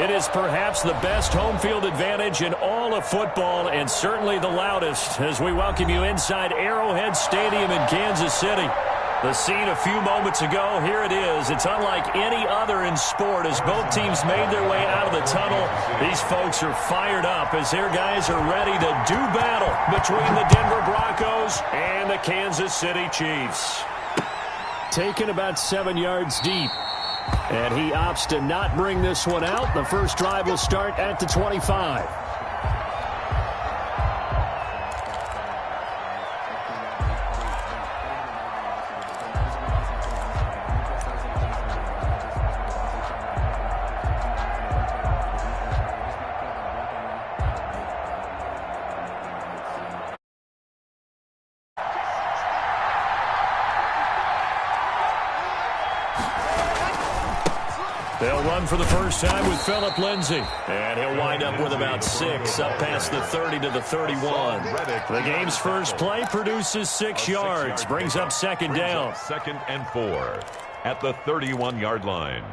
It is perhaps the best home field advantage in all of football and certainly the loudest as we welcome you inside Arrowhead Stadium in Kansas City. The scene a few moments ago, here it is. It's unlike any other in sport as both teams made their way out of the tunnel. These folks are fired up as their guys are ready to do battle between the Denver Broncos and the Kansas City Chiefs. Taken about 7 yards deep. And he opts to not bring this one out. The first drive will start at the 25. They'll run for the first time with Phillip Lindsay. And he'll wind up with about 6, up past the 30 to the 31. The game's first play produces 6 yards, brings up second down. 2nd and 4 at the 31-yard line.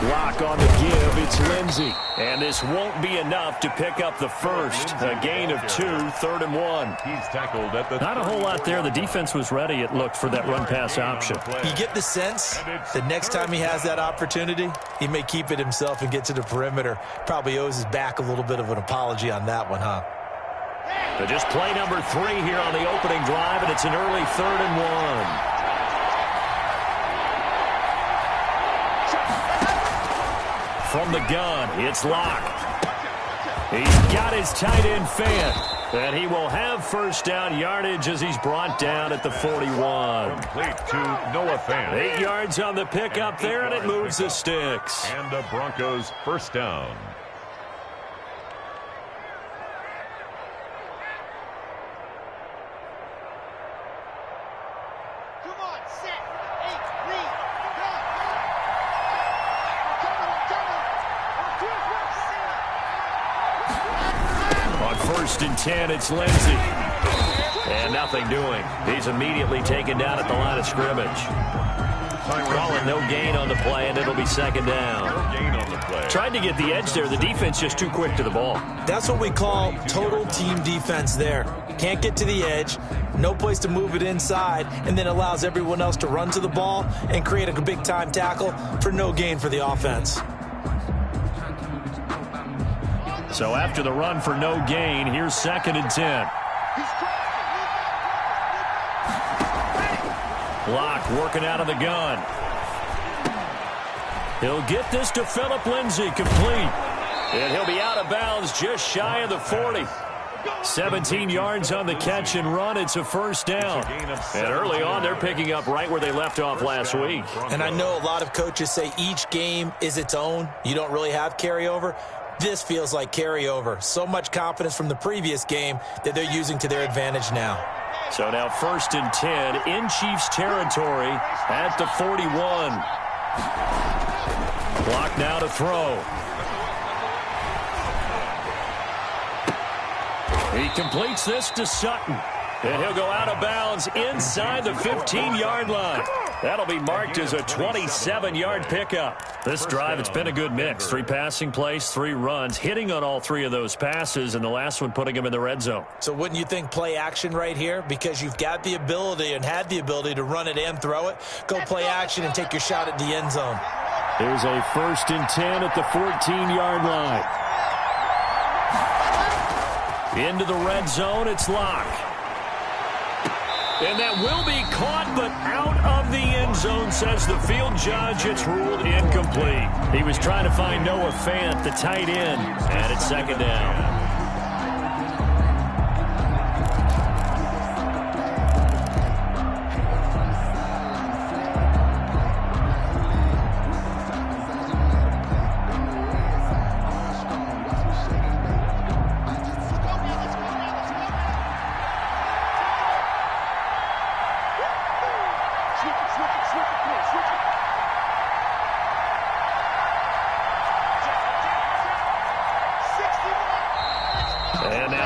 Block on the give, it's Lindsay. And this won't be enough to pick up the first. A gain of 2, 3rd and 1. He's tackled at the... Not a whole lot there. The defense was ready, it looked, for that run-pass option. You get the sense the next time he has that opportunity, he may keep it himself and get to the perimeter. Probably owes his back a little bit of an apology on that one, huh? So just play number 3 here on the opening drive, and it's an early 3rd and 1. From the gun, it's Locke. He's got his tight end fan. And he will have first down yardage as he's brought down at the 41. Complete to Noah Fant. 8 yards on the pickup there, and it moves the sticks. And the Broncos first down. First and 10, it's Lindsay. And nothing doing. He's immediately taken down at the line of scrimmage. Calling no gain on the play, and it'll be second down. No gain on the play. Tried to get the edge there. The defense just too quick to the ball. That's what we call total team defense there. Can't get to the edge, no place to move it inside, and then allows everyone else to run to the ball and create a big-time tackle for no gain for the offense. So after the run for no gain, here's 2nd and 10. Locke working out of the gun. He'll get this to Phillip Lindsay, complete. And he'll be out of bounds just shy of the 40. 17 yards on the catch and run. It's a first down. And early on, they're picking up right where they left off last week. And I know a lot of coaches say each game is its own. You don't really have carryover. This feels like carryover. So much confidence from the previous game that they're using to their advantage now. So now 1st and 10 in Chiefs territory at the 41. Clock now to throw. He completes this to Sutton. And he'll go out of bounds inside the 15-yard line. That'll be marked as a 27-yard pickup. This drive, it's been a good mix. 3 passing plays, 3 runs, hitting on all 3 of those passes, and the last one putting him in the red zone. So wouldn't you think play action right here? Because you've got the ability and had the ability to run it and throw it. Go play action and take your shot at the end zone. Here's a 1st and 10 at the 14-yard line. Into the red zone, it's Locke. And that will be caught, but out of the end zone, says the field judge. It's ruled incomplete. He was trying to find Noah Fant, the tight end, and it's second down.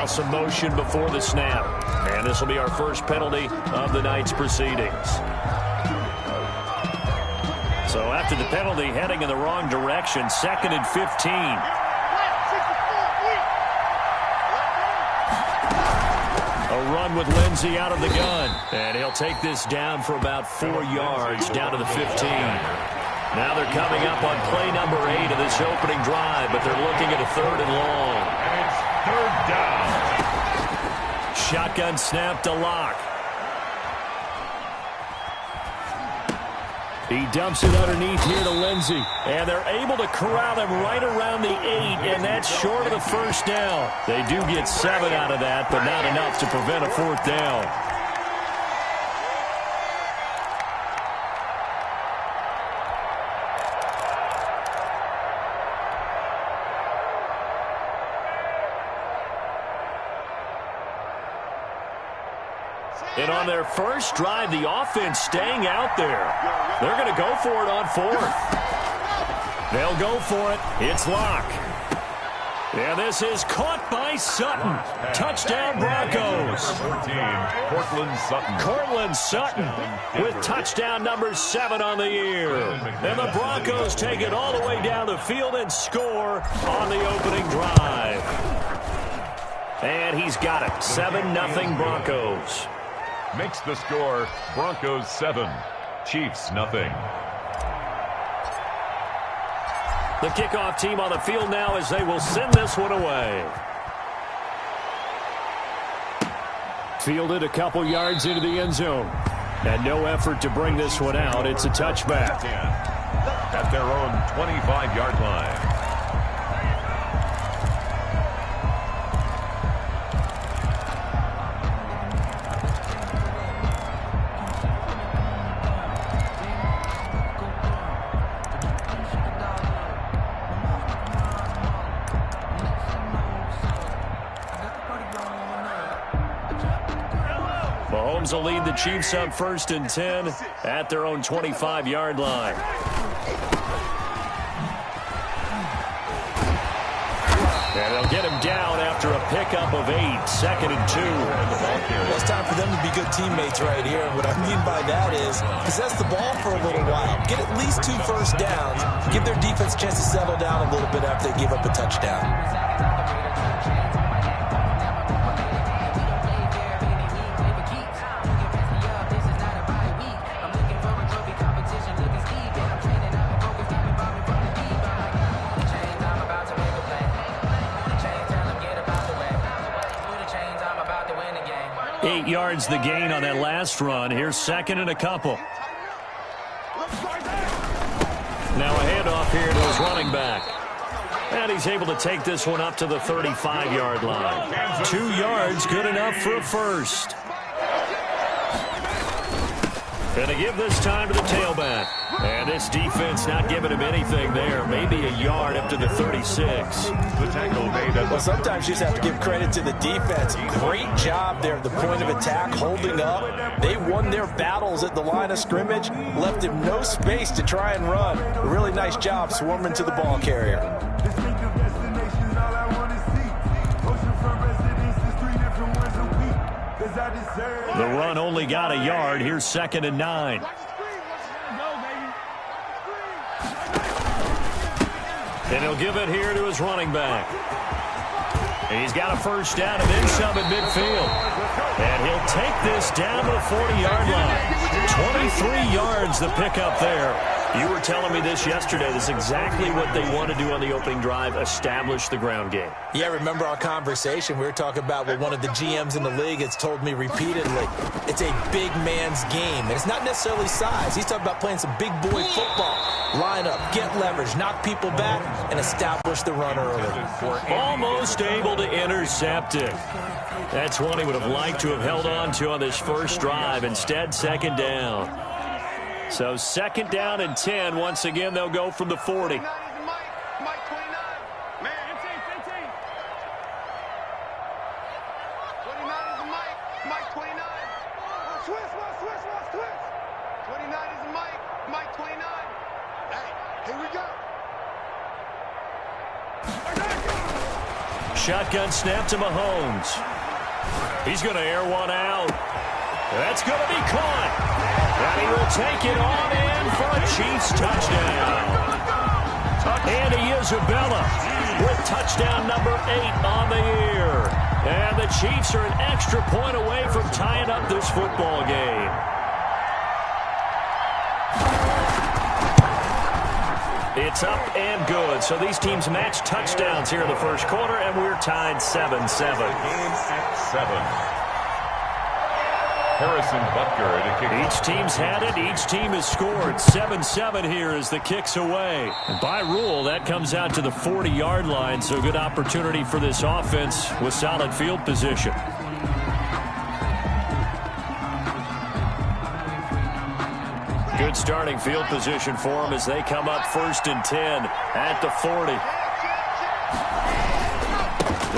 Now some motion before the snap. And this will be our first penalty of the night's proceedings. So after the penalty, heading in the wrong direction, 2nd and 15. A run with Lindsey out of the gun. And he'll take this down for about 4 yards, down to the 15. Now they're coming up on play number 8 of this opening drive, but they're looking at a 3rd and long. And it's 3rd down. Shotgun snap to Locke. He dumps it underneath here to Lindsey. And they're able to corral him right around the 8, and that's short of the 1st down. They do get 7 out of that, but not enough to prevent a 4th down. And on their first drive, the offense staying out there. They're going to go for it on 4th. They'll go for it. It's Locke. Yeah, this is caught by Sutton. Touchdown, Broncos. 14, Cortland Sutton with touchdown number 7 on the year. And the Broncos take it all the way down the field and score on the opening drive. And he's got it. 7-0 Broncos. Makes the score Broncos 7, Chiefs 0. The kickoff team on the field now as they will send this one away. Fielded a couple yards into the end zone. And no effort to bring this one out. It's a touchback. At their own 25-yard line. Mahomes will lead the Chiefs up 1st and 10 at their own 25-yard line. And they'll get him down after a pickup of 8, 2nd and 2. Well, it's time for them to be good teammates right here. What I mean by that is possess the ball for a little while. Get at least 2 first downs. Give their defense a chance to settle down a little bit after they give up a touchdown. Yards the gain on that last run. Here's 2nd and a couple. Now a handoff here to his running back. And he's able to take this one up to the 35-yard line. 2 yards, good enough for a first. Going to give this time to the tailback. And this defense not giving him anything there. Maybe a yard up to the 36. The tackle made at well, sometimes you just have to give credit to the defense. Great job there at the point of attack, holding up. They won their battles at the line of scrimmage, left him no space to try and run. A really nice job swarming to the ball carrier. The run only got a yard. Here's 2nd and 9. And he'll give it here to his running back. And he's got a first down and then some at midfield. And he'll take this down to the 40-yard line. 23 yards the pickup there. You were telling me this yesterday. This is exactly what they want to do on the opening drive, establish the ground game. Yeah, remember our conversation. We were talking about what one of the GMs in the league has told me repeatedly. It's a big man's game. And it's not necessarily size. He's talking about playing some big boy football. Line up, get leverage, knock people back, and establish the run early. Almost able to intercept it. That's one he would have liked to have held on to on this first drive. Instead, 2nd down. So 2nd down and 10. Once again, they'll go from the 40. shotgun snap to Mahomes. He's going to air one out. That's going to be caught. And he will take it on in for a Chiefs touchdown. Andy Isabella with touchdown number 8 on the year. And the Chiefs are an extra point away from tying up this football game. It's up and good. So these teams match touchdowns here in the first quarter, and we're tied 7-7. Game at 7. Harrison Butker to kick. Each team's had it. Each team has scored. 7-7 here as the kick's away. And by rule, that comes out to the 40-yard line, so good opportunity for this offense with solid field position. Good starting field position for them as they come up 1st and 10 at the 40.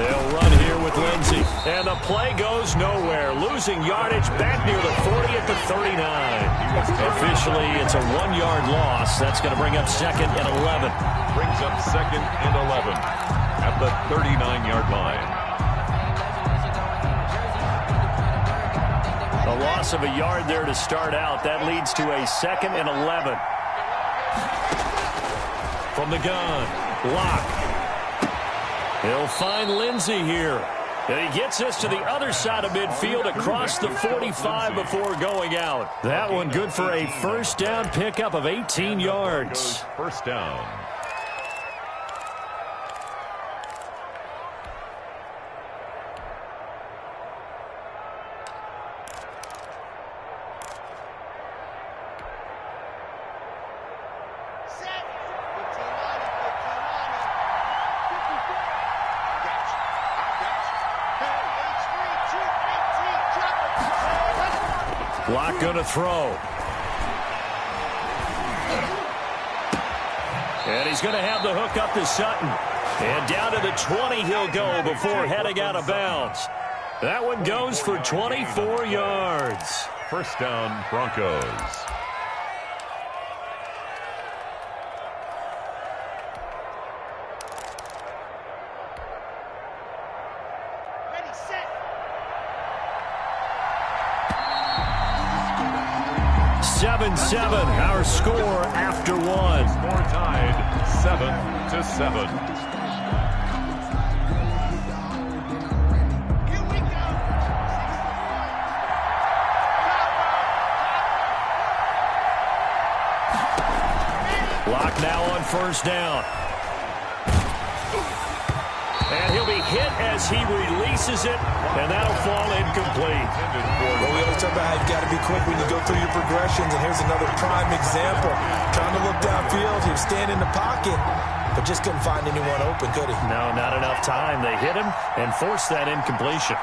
They'll run here with Lindsey. And the play goes nowhere. Losing yardage back near the 40 at the 39. Officially, it's a 1-yard loss. That's going to bring up 2nd and 11. Brings up 2nd and 11 at the 39-yard line. A loss of a yard there to start out. That leads to a 2nd and 11. From the gun, Locke. He'll find Lindsey here. And he gets us to the other side of midfield across the 45 before going out. That one good for a first down pickup of 18 yards. First down. Locke going to throw. And he's going to have the hook up to Sutton. And down to the 20 he'll go before heading out of bounds. That one goes for 24 yards. First down, Broncos. Ready, set. 7-7, our score after one. Score tied 7-7. Here we go. Locke now on first down. And he'll be hit as he releases it, and that'll fall incomplete. Well, we always talk about how you've got to be quick when you go through your progressions, and here's another prime example. Trying to look downfield, he was standing in the pocket, but just couldn't find anyone open, could he? No, not enough time. They hit him and forced that incompletion.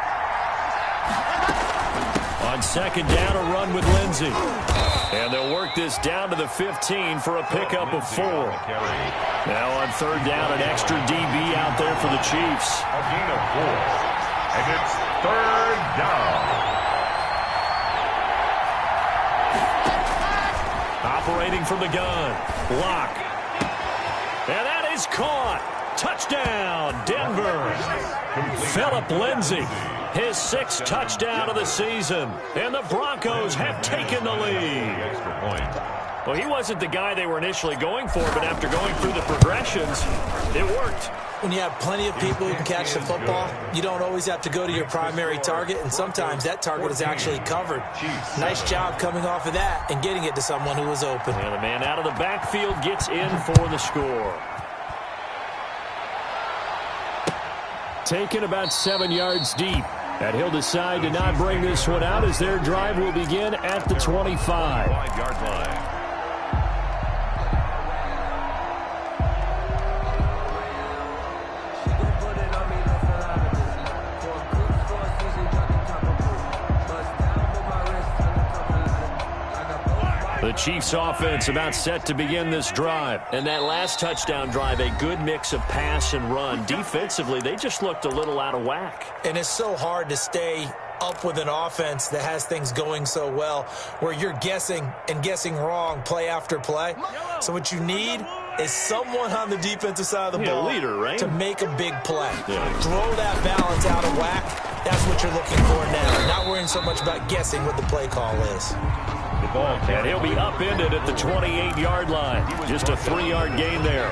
On second down, a run with Lindsey. And they'll work this down to the 15 for a pickup of 4. Now on third down, an extra DB out there for the Chiefs. A gain of 4. And it's third down. Operating from the gun, Locke. And that is caught. Touchdown, Denver. Phillip Lindsey, his 6th touchdown of the season. And the Broncos have taken the lead. Extra point. Well, he wasn't the guy they were initially going for, but after going through the progressions, it worked. When you have plenty of people who can catch the football, you don't always have to go to your primary target, and sometimes that target is actually covered. Nice job coming off of that and getting it to someone who was open. And the man out of the backfield gets in for the score. Taken about 7 yards deep. And he'll decide to not bring this one out as their drive will begin at the 25. 5-yard line. The Chiefs offense about set to begin this drive. And that last touchdown drive, a good mix of pass and run. Defensively, they just looked a little out of whack. And it's so hard to stay up with an offense that has things going so well, where you're guessing and guessing wrong play after play. So what you need is someone on the defensive side of the ball leader, right? to make a big play. Throw that balance out of whack. That's what you're looking for now. Not worrying so much about guessing what the play call is. And he'll be upended at the 28-yard line. Just a 3-yard gain there.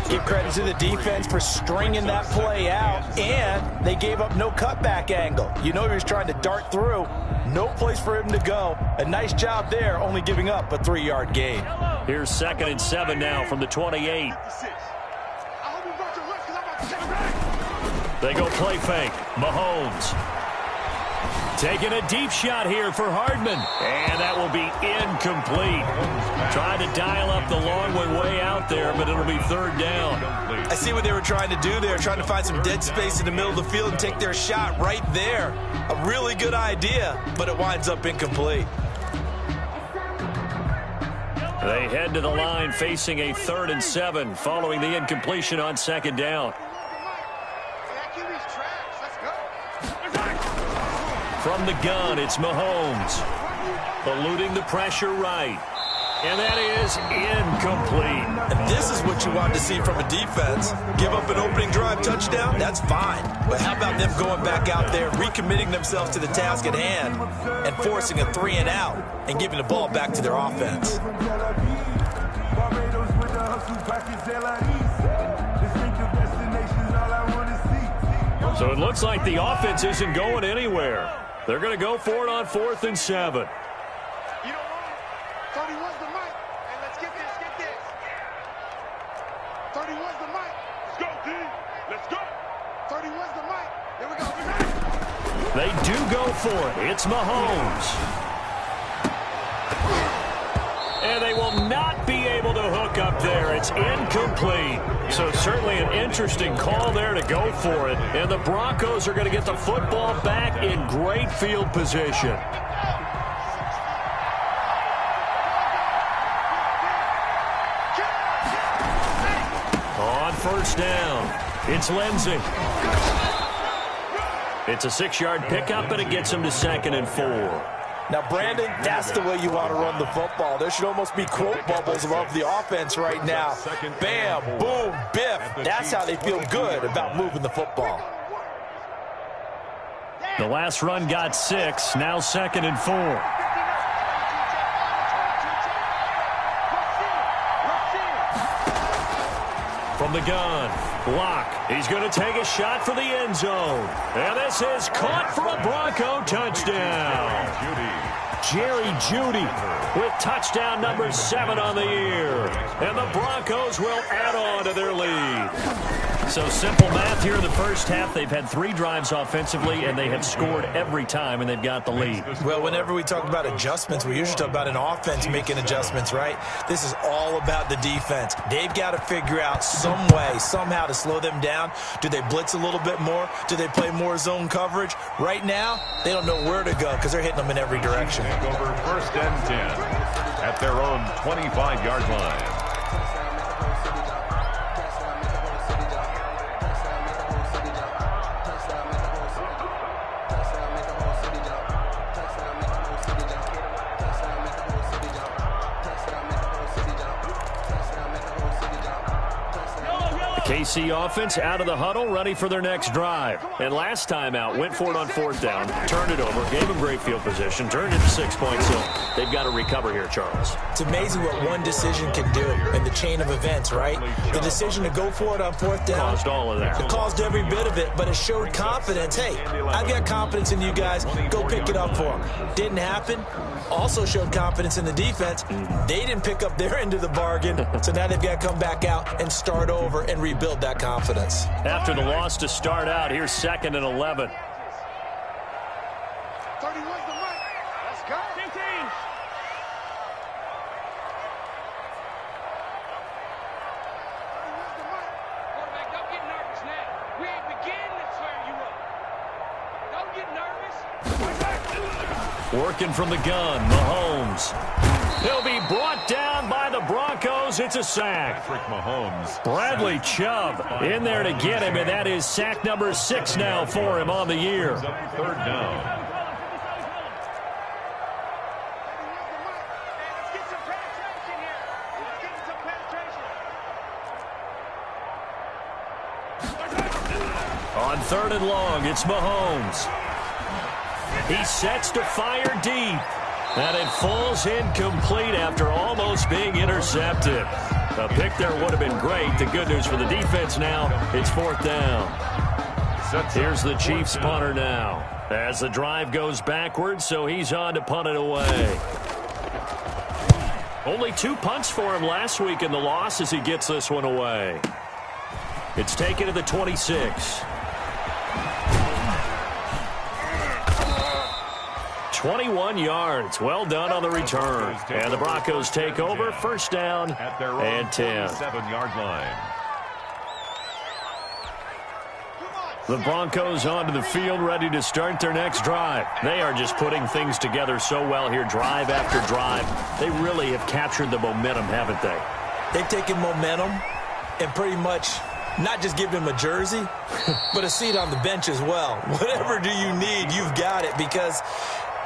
Give credit to the defense for stringing that play out, and they gave up no cutback angle. You know he was trying to dart through. No place for him to go. A nice job there, only giving up a 3-yard gain. Here's 2nd and 7 now from the 28. They go play fake. Mahomes. Taking a deep shot here for Hardman. And that will be incomplete. Trying to dial up the long way out there, but it'll be 3rd down. I see what they were trying to do there, trying to find some dead space in the middle of the field and take their shot right there. A really good idea, but it winds up incomplete. They head to the line facing a 3rd and 7 following the incompletion on 2nd down. From the gun, it's Mahomes. Eluding the pressure right. And that is incomplete. And this is what you want to see from a defense. Give up an opening drive touchdown, that's fine. But how about them going back out there, recommitting themselves to the task at hand, and forcing a 3 and out, and giving the ball back to their offense. So it looks like the offense isn't going anywhere. They're going to go for it on 4th and 7. You know what? 31's the mic. Hey, let's get this. 31's the mic. Let's go, D. Let's go. 31's the mic. Here we go. They do go for it. It's Mahomes. And they will not be able to hook up there. It's incomplete. So certainly an interesting call there to go for it. And the Broncos are going to get the football back in great field position. On 1st down, it's Lindsey. It's a 6-yard pickup, and it gets him to 2nd and 4. Now, Brandon, that's the way you want to run the football. There should almost be quote bubbles above the offense right now. Bam, boom, biff. That's how they feel good about moving the football. The last run got 6, now 2nd and 4. From the gun, Locke. He's going to take a shot for the end zone. And this is caught for a Bronco touchdown. Jerry Jeudy with touchdown number 7 on the year. And the Broncos will add on to their lead. So simple math here in the first half. They've had 3 drives offensively, and they have scored every time, and they've got the lead. Well, whenever we talk about adjustments, we usually talk about an offense making adjustments, right? This is all about the defense. They've got to figure out some way, somehow to slow them down. Do they blitz a little bit more? Do they play more zone coverage? Right now, they don't know where to go because they're hitting them in every direction. Over 1st and 10 at their own 25-yard line. KC offense out of the huddle, ready for their next drive. And last time out, went for it on 4th down, turned it over, gave them great field position, turned it to 6 points. So they've got to recover here, Charles. It's amazing what one decision can do in the chain of events, right? The decision to go for it on 4th down caused all of that. It caused every bit of it, but it showed confidence. Hey, I've got confidence in you guys. Go pick it up for them. Didn't happen. Also showed confidence in the defense. They didn't pick up their end of the bargain, so now they've got to come back out and start over and rebuild that confidence. After the loss to start out, here's 2nd and 11. 31's the mic. Let's go. 15. Quarterback, don't get nervous now. We ain't beginning to turn you up. Don't get nervous. Working from the gun, Mahomes. He'll be brought down by the Broncos. It's a sack. Patrick Mahomes. Bradley Chubb in there to get him, and that is sack number 6 now for him on the year. 3rd down. On 3rd and long, it's Mahomes. He sets to fire deep. And it falls incomplete after almost being intercepted. A pick there would have been great. The good news for the defense now, it's 4th down. Here's the Chiefs punter now. As the drive goes backwards, so he's on to punt it away. Only 2 punts for him last week in the loss as he gets this one away. It's taken to the 26. 21 yards. Well done on the return. And the Broncos take over. 1st down and 10. 7-yard line. The Broncos onto the field, ready to start their next drive. They are just putting things together so well here, drive after drive. They really have captured the momentum, haven't they? They've taken momentum and pretty much not just give him a jersey, but a seat on the bench as well. Whatever do you need, you've got it, because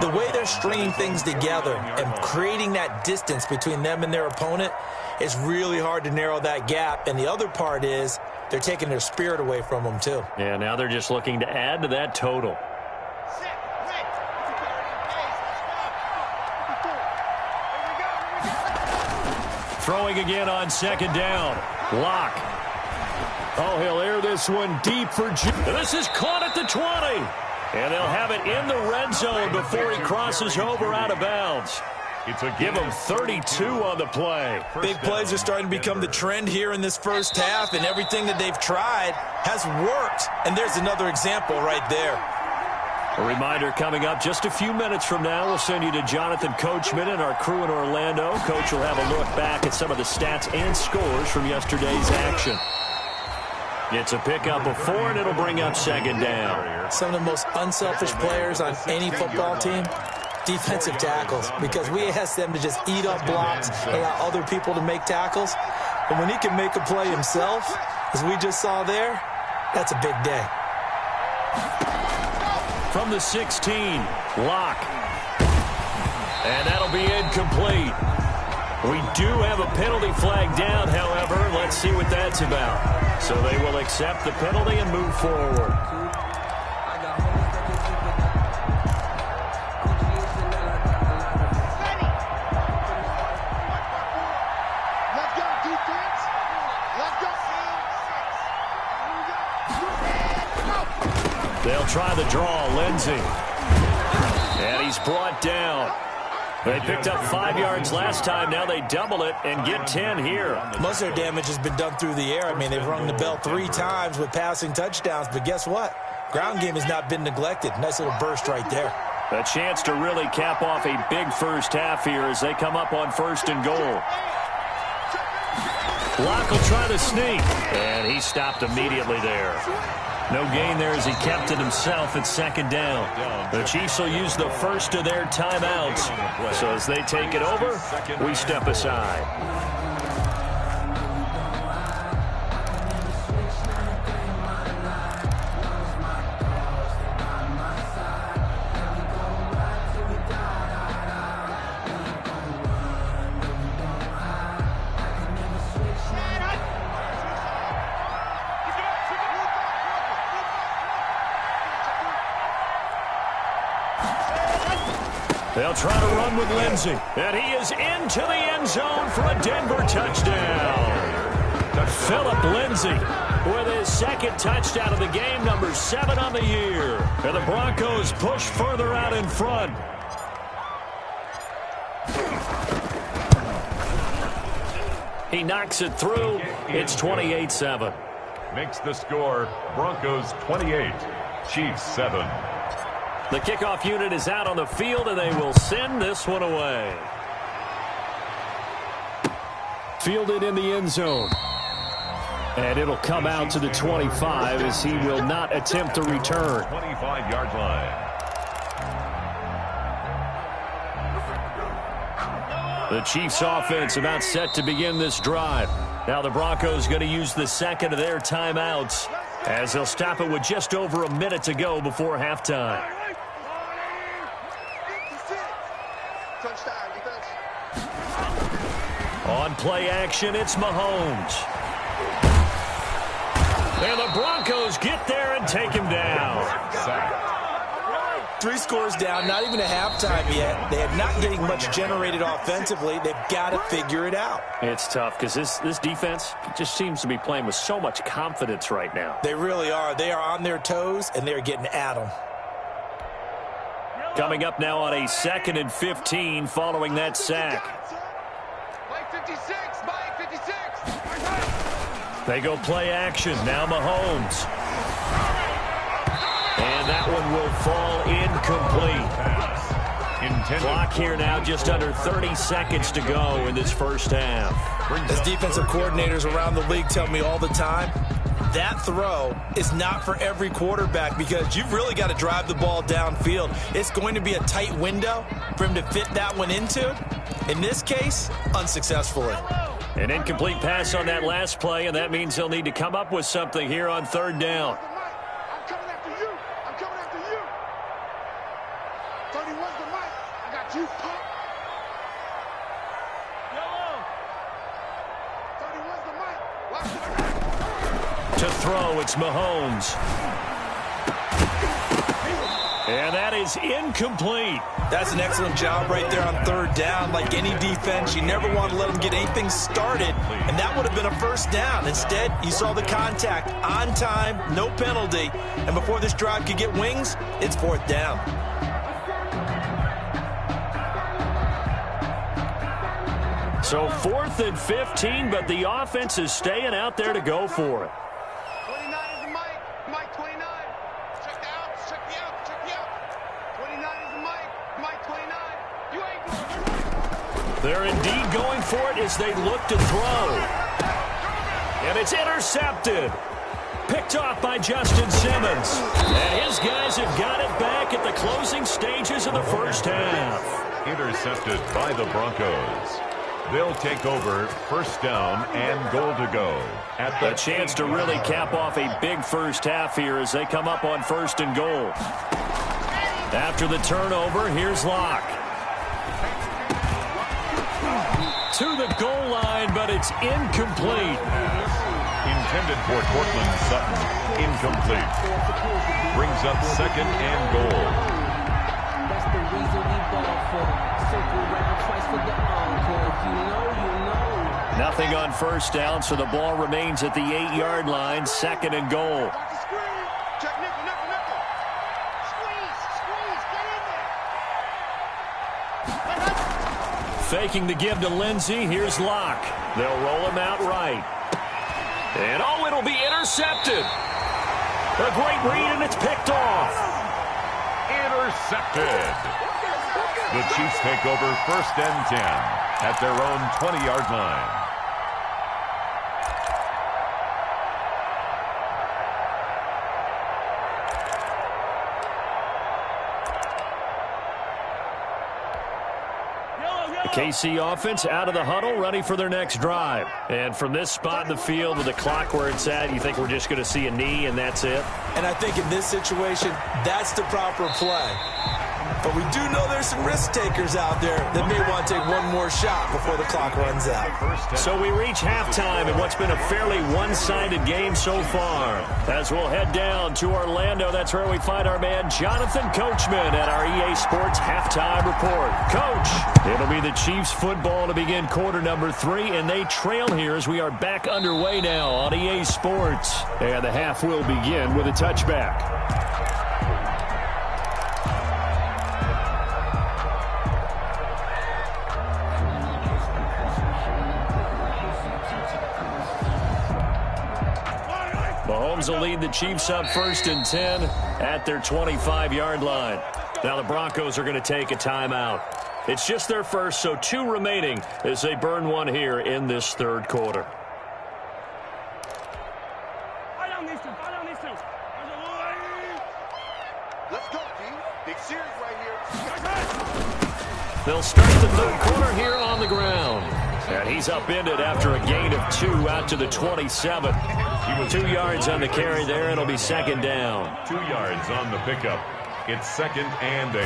the way they're stringing things together and creating that distance between them and their opponent, it's really hard to narrow that gap. And the other part is they're taking their spirit away from them, too. Yeah, now they're just looking to add to that total. Throwing again on 2nd down. Lock. Oh, he'll air this one deep for Jim. This is caught at the 20. And they'll have it in the red zone before he crosses over out of bounds. Give him 32 on the play. Big plays are starting to become the trend here in this first half, and everything that they've tried has worked. And there's another example right there. A reminder coming up just a few minutes from now. We'll send you to Jonathan Coachman and our crew in Orlando. Coach will have a look back at some of the stats and scores from yesterday's action. It's a pickup of 4, and it'll bring up 2nd down. Some of the most unselfish players on any football team, defensive tackles, because we ask them to just eat up blocks, allow other people to make tackles. But when he can make a play himself, as we just saw there, that's a big day. From the 16, Lock. And that'll be incomplete. We do have a penalty flag down, however. Let's see what that's about. So they will accept the penalty and move forward. They'll try the draw, Lindsey. And he's brought down. They picked up 5 yards last time. Now they double it and get 10 here. Most of their damage has been done through the air. I mean, they've rung the bell 3 times with passing touchdowns. But guess what? Ground game has not been neglected. Nice little burst right there. A chance to really cap off a big first half here as they come up on 1st and goal. Lock will try to sneak. And he stopped immediately there. No gain there as he kept it himself at 2nd down. The Chiefs will use the first of their timeouts. So as they take it over, we step aside. They'll try to run with Lindsey. And he is into the end zone for a Denver touchdown. Philip Lindsey with his 2nd touchdown of the game, number 7 on the year. And the Broncos push further out in front. He knocks it through. It's 28-7. Makes the score Broncos 28, Chiefs 7. The kickoff unit is out on the field, and they will send this one away. Fielded in the end zone. And it'll come out to the 25 as he will not attempt to return. 25-yard line. The Chiefs offense about set to begin this drive. Now the Broncos going to use the 2nd of their timeouts as they'll stop it with just over a minute to go before halftime. On play action, it's Mahomes. And the Broncos get there and take him down. Sacked. 3 scores down, not even a halftime yet. They are not getting much generated offensively. They've got to figure it out. It's tough because this defense just seems to be playing with so much confidence right now. They really are. They are on their toes, and they're getting at them. Coming up now on a 2nd and 15 following that sack. Mike 56, Mike 56. They go play action. Now Mahomes. And that one will fall incomplete. Clock here now, just under 30 seconds to go in this first half. As defensive coordinators around the league tell me all the time, that throw is not for every quarterback because you've really got to drive the ball downfield. It's going to be a tight window for him to fit that one into. In this case, unsuccessfully. An incomplete pass on that last play, and that means he'll need to come up with something here on 3rd down. I'm coming after you. I'm coming after you. 31's the mic. I got you, punk. 31's the mic. Watch it. To throw, it's Mahomes. And that is incomplete. That's an excellent job right there on 3rd down. Like any defense, you never want to let them get anything started, and that would have been a 1st down. Instead, you saw the contact on time, no penalty, and before this drive could get wings, it's 4th down. So 4th and 15, but the offense is staying out there to go for it. 29 is the mic. Mike 29. Check the outs. Check the outs. Check the outs. 29 is the mic. Mike 29. You ain't going. They're indeed going for it as they look to throw. And it's intercepted. Picked off by Justin Simmons. And his guys have got it back at the closing stages of the first half. Intercepted by the Broncos. They'll take over 1st down and goal to go. A chance to really cap off a big first half here as they come up on 1st and goal. After the turnover, here's Locke. To the goal line, but it's incomplete. Intended for Cortland Sutton. Incomplete. Brings up 2nd and goal. That's the reason we ball for. Circle around twice for the encore. If you know, you know. Nothing on 1st down, so the ball remains at the 8-yard line. 2nd and goal. Watch the screen. Check nickel, nickel, nickel. Squeeze, squeeze. Get in there. Faking the give to Lindsey. Here's Locke. They'll roll him out right. And, oh, it'll be intercepted. A great read, and it's picked off. Intercepted. The Chiefs take over 1st and 10 at their own 20-yard line. The KC offense out of the huddle, ready for their next drive. And from this spot in the field with the clock where it's at, you think we're just going to see a knee and that's it? And I think in this situation, that's the proper play. But we do know there's some risk takers out there that may want to take one more shot before the clock runs out. So we reach halftime in what's been a fairly one-sided game so far. As we'll head down to Orlando, that's where we find our man Jonathan Coachman at our EA Sports Halftime Report. Coach, it'll be the Chiefs football to begin quarter number 3, and they trail here as we are back underway now on EA Sports. And the half will begin with a touchback. Mahomes will lead the Chiefs up 1st and 10 at their 25-yard line. Now the Broncos are going to take a timeout. It's just their first, so 2 remaining as they burn one here in this 3rd quarter. Let's go, team. Big series right here. They'll start the 3rd quarter here on the ground. And he's upended after a gain of 2 out to the 27. He was 2 yards on the carry there. It'll be 2nd down. 2 yards on the pickup. It's 2nd and 8.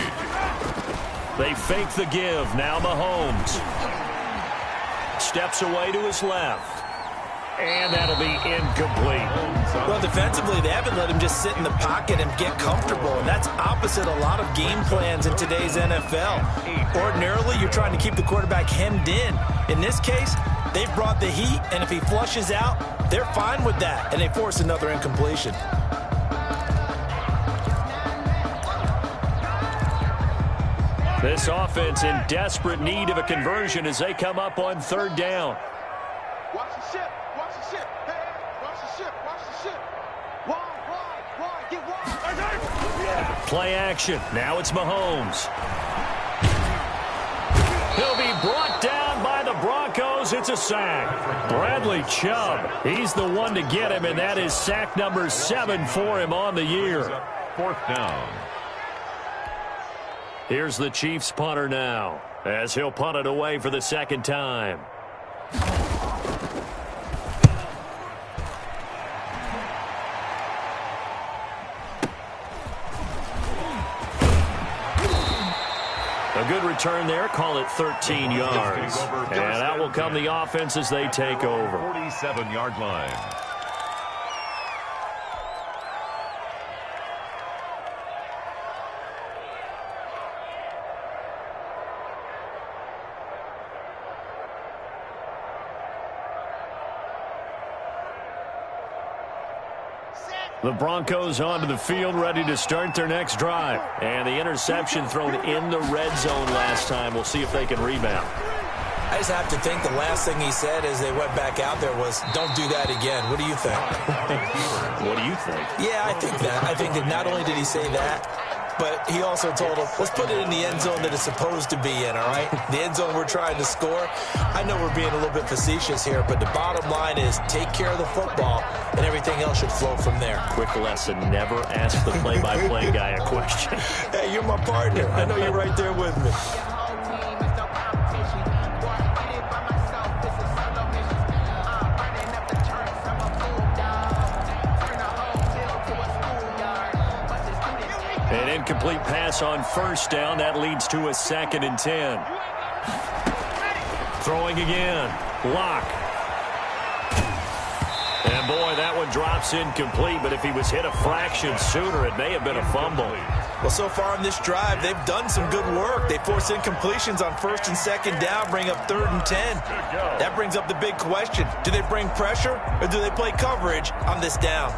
They fake the give. Now Mahomes steps away to his left. And that'll be incomplete. Well, defensively, they haven't let him just sit in the pocket and get comfortable, and that's opposite a lot of game plans in today's NFL. Ordinarily, you're trying to keep the quarterback hemmed in. In this case, they've brought the heat, and if he flushes out, they're fine with that, and they force another incompletion. This offense in desperate need of a conversion as they come up on third down. Watch the ship. Watch the ship. Hey, watch the ship. Watch the ship. Wide, get wide. Play action. Now it's Mahomes. He'll be brought down by the Broncos. It's a sack. Bradley Chubb, he's the one to get him, and that is sack number 7 for him on the year. Fourth down. Here's the Chiefs punter now, as he'll punt it away for the second time. A good return there. Call it 13 yards. And that will come the offense as they take over. 47-yard line. The Broncos onto the field, ready to start their next drive. And the interception thrown in the red zone last time. We'll see if they can rebound. I just have to think the last thing he said as they went back out there was, don't do that again. What do you think? What do you think? Yeah, I think that. I think that not only did he say that, but he also told him, let's put it in the end zone that it's supposed to be in, all right? The end zone we're trying to score. I know we're being a little bit facetious here, but the bottom line is take care of the football, and everything else should flow from there. Quick lesson, never ask the play-by-play guy a question. Hey, you're my partner. I know you're right there with me. An incomplete pass on first down. That leads to a 2nd and 10. Throwing again. Lock. And boy, that one drops incomplete, but if he was hit a fraction sooner, it may have been a fumble. Well, so far in this drive, they've done some good work. They force incompletions on 1st and 2nd down, bring up 3rd and 10. That brings up the big question. Do they bring pressure or do they play coverage on this down?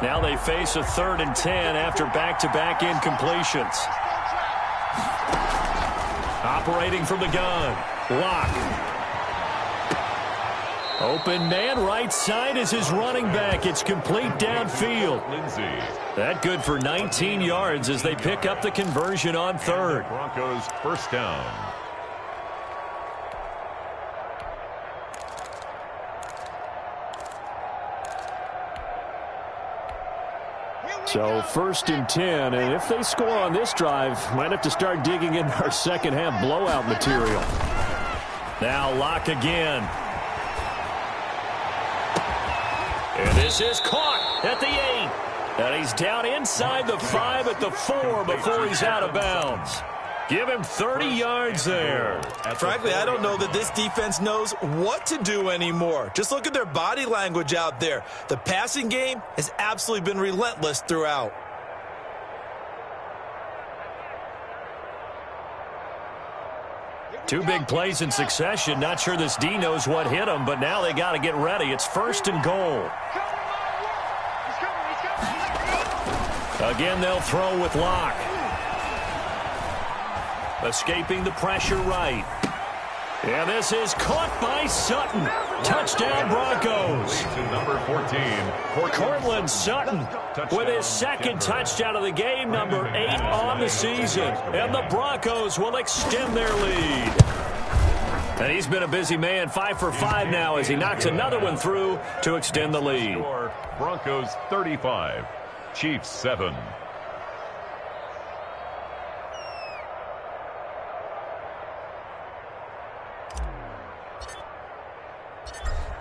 Now they face a 3rd and 10 after back-to-back incompletions. Operating from the gun. Lock. Open man, right side is his running back. It's complete downfield. That good for 19 yards as they pick up the conversion on 3rd. Broncos first down. So 1st and 10, and if they score on this drive, might have to start digging in our second half blowout material. Now Lock again. And this is caught at the 8. And he's down inside the 5 at the 4 before he's out of bounds. Give him 30 yards there. Frankly, I don't know that this defense knows what to do anymore. Just look at their body language out there. The passing game has absolutely been relentless throughout. Two big plays in succession. Not sure this D knows what hit him, but now they got to get ready. It's 1st and goal. Again, they'll throw with Lock. Escaping the pressure right. And this is caught by Sutton. Touchdown, Broncos. Number 14. Cortland Sutton with his 2nd touchdown of the game, number 8 on the season. And the Broncos will extend their lead. And he's been a busy man, 5 for 5 now as he knocks another one through to extend the lead. Broncos 35, Chiefs 7.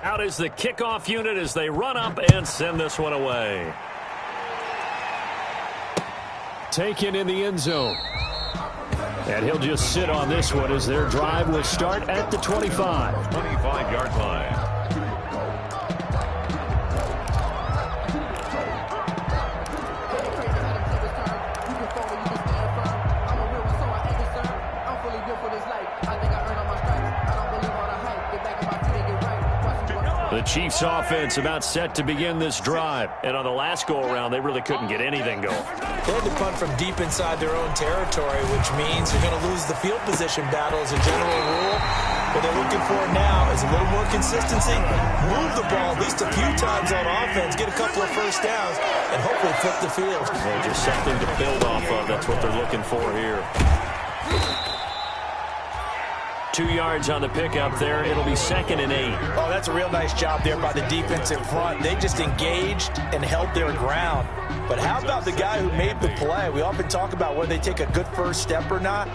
Out is the kickoff unit as they run up and send this one away. Taken in the end zone. And he'll just sit on this one as their drive will start at the 25. 25-yard line. The Chiefs offense about set to begin this drive. And on the last go-around, they really couldn't get anything going. They had to punt from deep inside their own territory, which means you're going to lose the field position battle as a general rule. What they're looking for now is a little more consistency. Move the ball at least a few times on offense, get a couple of first downs, and hopefully flip the field. Well, just something to build off of. That's what they're looking for here. 2 yards on the pickup there. It'll be 2nd and 8. Oh, that's a real nice job there by the defense in front. They just engaged and held their ground. But how about the guy who made the play? We often talk about whether they take a good first step or not.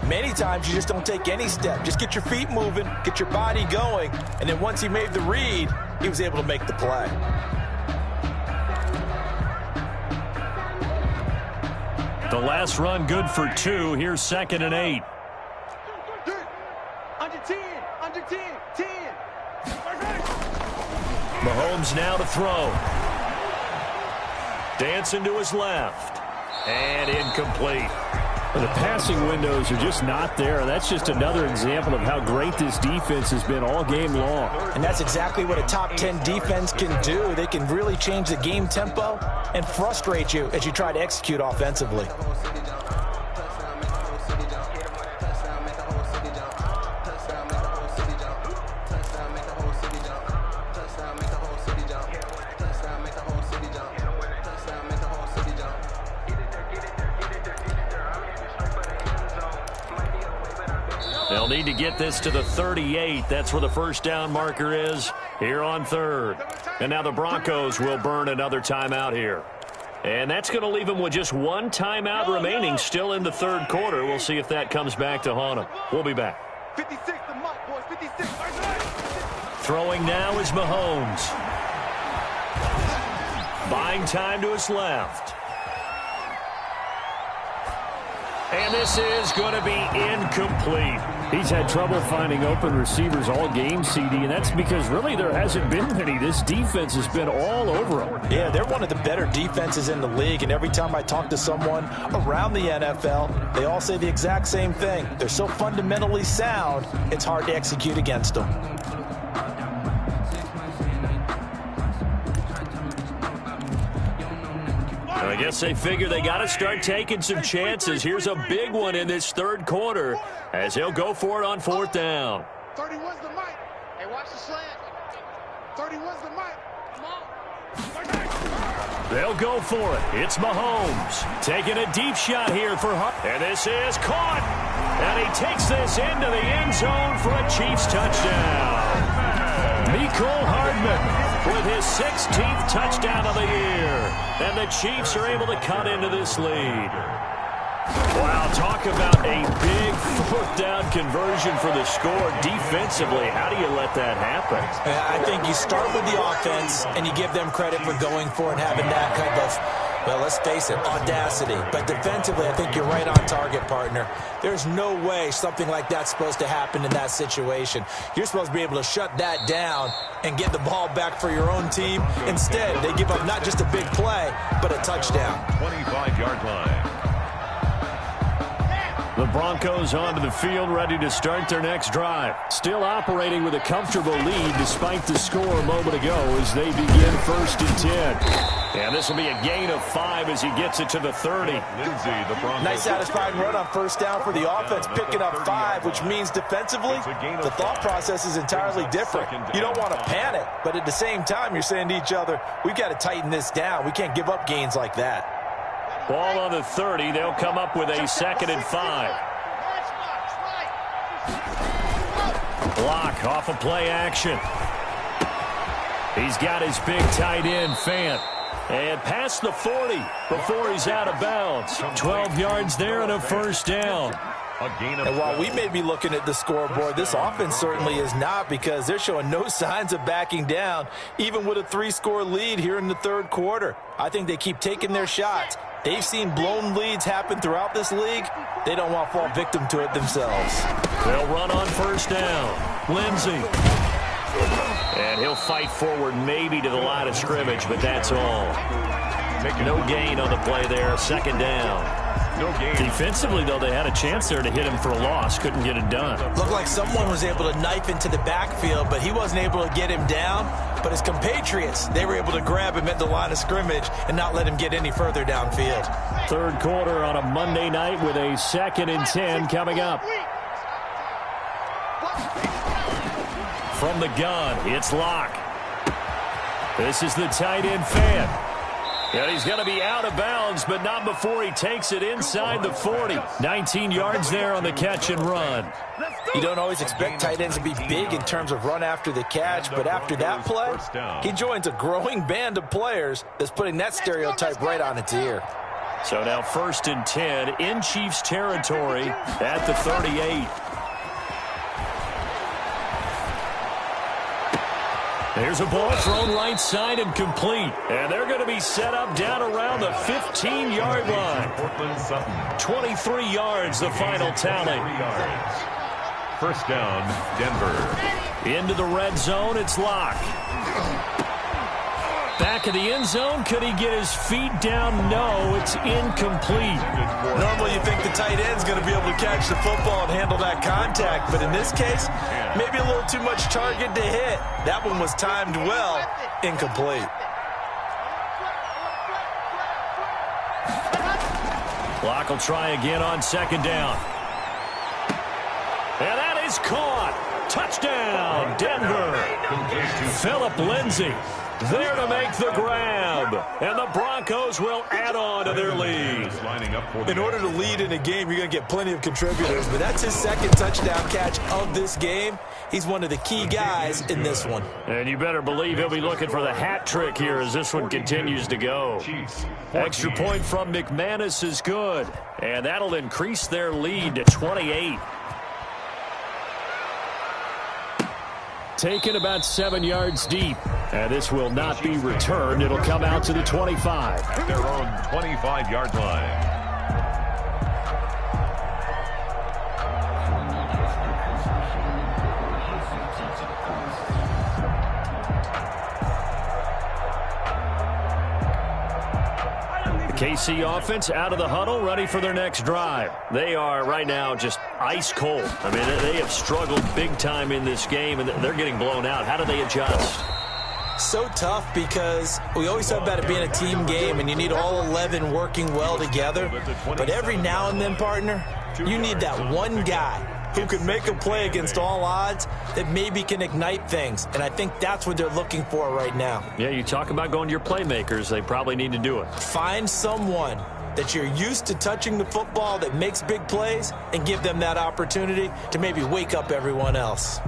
Many times you just don't take any step. Just get your feet moving, get your body going, and then once he made the read, he was able to make the play. The last run good for 2. Here's 2nd and 8. Under 10, under 10, 10. Mahomes now to throw. Dancing to his left. And incomplete. The passing windows are just not there. That's just another example of how great this defense has been all game long. And that's exactly what a top 10 defense can do. They can really change the game tempo and frustrate you as you try to execute offensively. They'll need to get this to the 38. That's where the first down marker is here on 3rd. And now the Broncos will burn another timeout here. And that's going to leave them with just 1 timeout remaining still in the 3rd quarter. We'll see if that comes back to haunt them. We'll be back. 56, the mark, boys, 56. Throwing now is Mahomes. Buying time to his left. And this is going to be incomplete. He's had trouble finding open receivers all game, CD, and that's because really there hasn't been many. This defense has been all over them. Yeah, they're one of the better defenses in the league, and every time I talk to someone around the NFL, they all say the exact same thing. They're so fundamentally sound, it's hard to execute against them. I guess they figure they got to start taking some chances. Here's a big one in this 3rd quarter as he'll go for it on 4th down. 31's the mic. Hey, watch the slant. 31's the mic. Come on. They'll go for it. It's Mahomes taking a deep shot here for Hart. And this is caught. And he takes this into the end zone for a Chiefs touchdown. Mecole Hardman with his 16th touchdown of the year. And the Chiefs are able to cut into this lead. Wow, talk about a big 4th down conversion for the score. Defensively, how do you let that happen? I think you start with the offense, and you give them credit for going for it and having that kind of, well, let's face it, audacity. But defensively, I think you're right on target, partner. There's no way something like that's supposed to happen in that situation. You're supposed to be able to shut that down and get the ball back for your own team. Instead, they give up not just a big play, but a touchdown. 25-yard line. The Broncos onto the field, ready to start their next drive. Still operating with a comfortable lead despite the score a moment ago as they begin 1st and 10. And this will be a gain of 5 as he gets it to the 30. Lindsey, the Broncos. Nice satisfying run on 1st down for the offense, picking up 5, which means defensively, the thought process is entirely different. You don't want to panic, but at the same time, you're saying to each other, we've got to tighten this down. We can't give up gains like that. Ball on the 30. They'll come up with a 2nd and 5. Block off of play action. He's got his big tight end, Fant. And past the 40 before he's out of bounds. 12 yards there and a 1st down. And while we may be looking at the scoreboard, this offense certainly is not, because they're showing no signs of backing down, even with a 3-score lead here in the 3rd quarter. I think they keep taking their shots. They've seen blown leads happen throughout this league. They don't want to fall victim to it themselves. They'll run on 1st down. Lindsey. And he'll fight forward maybe to the line of scrimmage, but that's all. No gain on the play there. 2nd down. No gain. Defensively, though, they had a chance there to hit him for a loss. Couldn't get it done. Looked like someone was able to knife into the backfield, but he wasn't able to get him down. But his compatriots, they were able to grab him at the line of scrimmage and not let him get any further downfield. Third quarter on a Monday night with a 2nd and 10 coming up. From the gun, it's Locke. This is the tight end fan. And he's going to be out of bounds, but not before he takes it inside the 40. 19 yards there on the catch and run. You don't always expect tight ends to be big in terms of run after the catch, but after that play, he joins a growing band of players that's putting that stereotype right on its ear. So now 1st and 10 in Chiefs territory at the 38. There's a ball thrown right side and complete. And they're going to be set up down around the 15-yard line. 23 yards, the final tally. First down, Denver. Into the red zone, it's Locke. Back of the end zone, could he get his feet down? No, it's incomplete. Normally you think the tight end's going to be able to catch the football and handle that contact, but in this case, maybe a little too much target to hit. That one was timed well, incomplete. Locke will try again on 2nd down. And that is caught. Touchdown, Denver. Phillip Lindsay there to make the grab. And the Broncos will add on to their lead. In order to lead in a game, you're going to get plenty of contributors, but that's his 2nd touchdown catch of this game. He's one of the key guys in this one. And you better believe he'll be looking for the hat trick here as this one continues to go. Extra point from McManus is good. And that'll increase their lead to 28. Taken about 7 yards deep. And this will not be returned. It'll come out to the 25. At their own 25-yard line. KC offense out of the huddle, ready for their next drive. They are right now just ice cold. I mean, they have struggled big time in this game, and they're getting blown out. How do they adjust? So tough because we always talk about it being a team game, and you need all 11 working well together. But every now and then, partner, you need that one guy who can make a play against all odds that maybe can ignite things. And I think that's what they're looking for right now. Yeah, you talk about going to your playmakers. They probably need to do it. Find someone that you're used to touching the football that makes big plays and give them that opportunity to maybe wake up everyone else.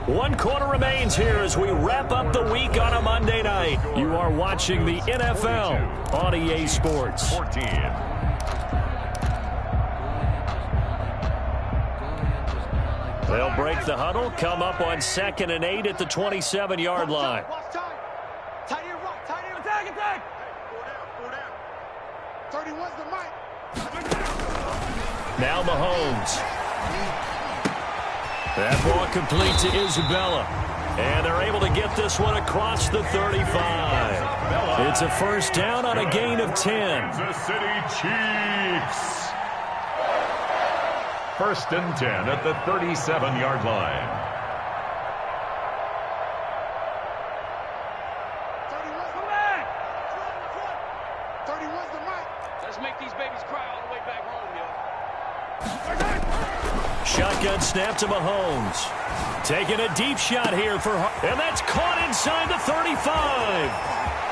One quarter remains here as we wrap up the week on a Monday night. You are watching the NFL on EA Sports. 14. They'll break the huddle, come up on 2nd and 8 at the 27-yard line. Attack! 31's the mic. Now Mahomes. That ball complete to Isabella. And they're able to get this one across the 35. It's a first down on a gain of 10. Kansas City Chiefs. 1st and 10 at the 37-yard line. 31's the mic. Let's make these babies cry all the way back home, yo. Shotgun snap to Mahomes. Taking a deep shot here for, and that's caught inside the 35.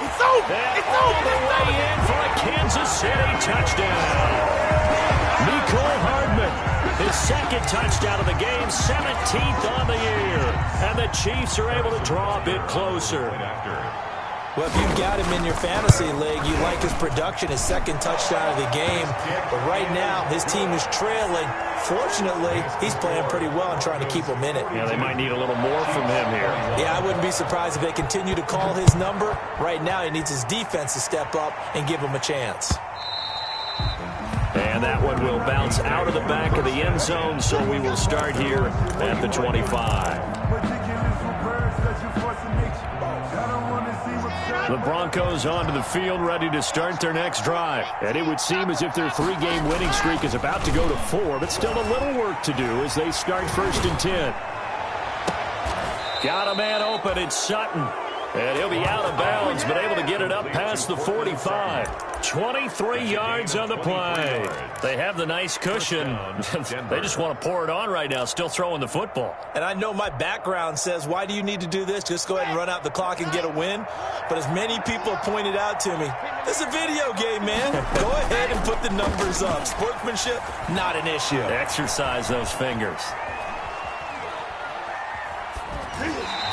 It's over. And It's all over. the way in for a Kansas City touchdown. Nicole Hardman, his 2nd touchdown of the game, 17th on the year. And the Chiefs are able to draw a bit closer. Well, if you've got him in your fantasy league, you like his production, his 2nd touchdown of the game. But right now, his team is trailing. Fortunately, he's playing pretty well and trying to keep him in it. Yeah, they might need a little more from him here. Yeah, I wouldn't be surprised if they continue to call his number. Right now, he needs his defense to step up and give him a chance. And that one will bounce out of the back of the end zone, so we will start here at the 25. The Broncos onto the field, ready to start their next drive. And it would seem as if their 3-game winning streak is about to go to 4, but still a little work to do as they start 1st and 10. Got a man open. It's Sutton. And he'll be out of bounds, but able to get it up past the 45. 23 yards on the play. They have the nice cushion. They just want to pour it on right now, still throwing the football. And I know my background says, why do you need to do this? Just go ahead and run out the clock and get a win. But as many people pointed out to me, it's a video game, man. Go ahead and put the numbers up. Sportsmanship, not an issue. Exercise those fingers.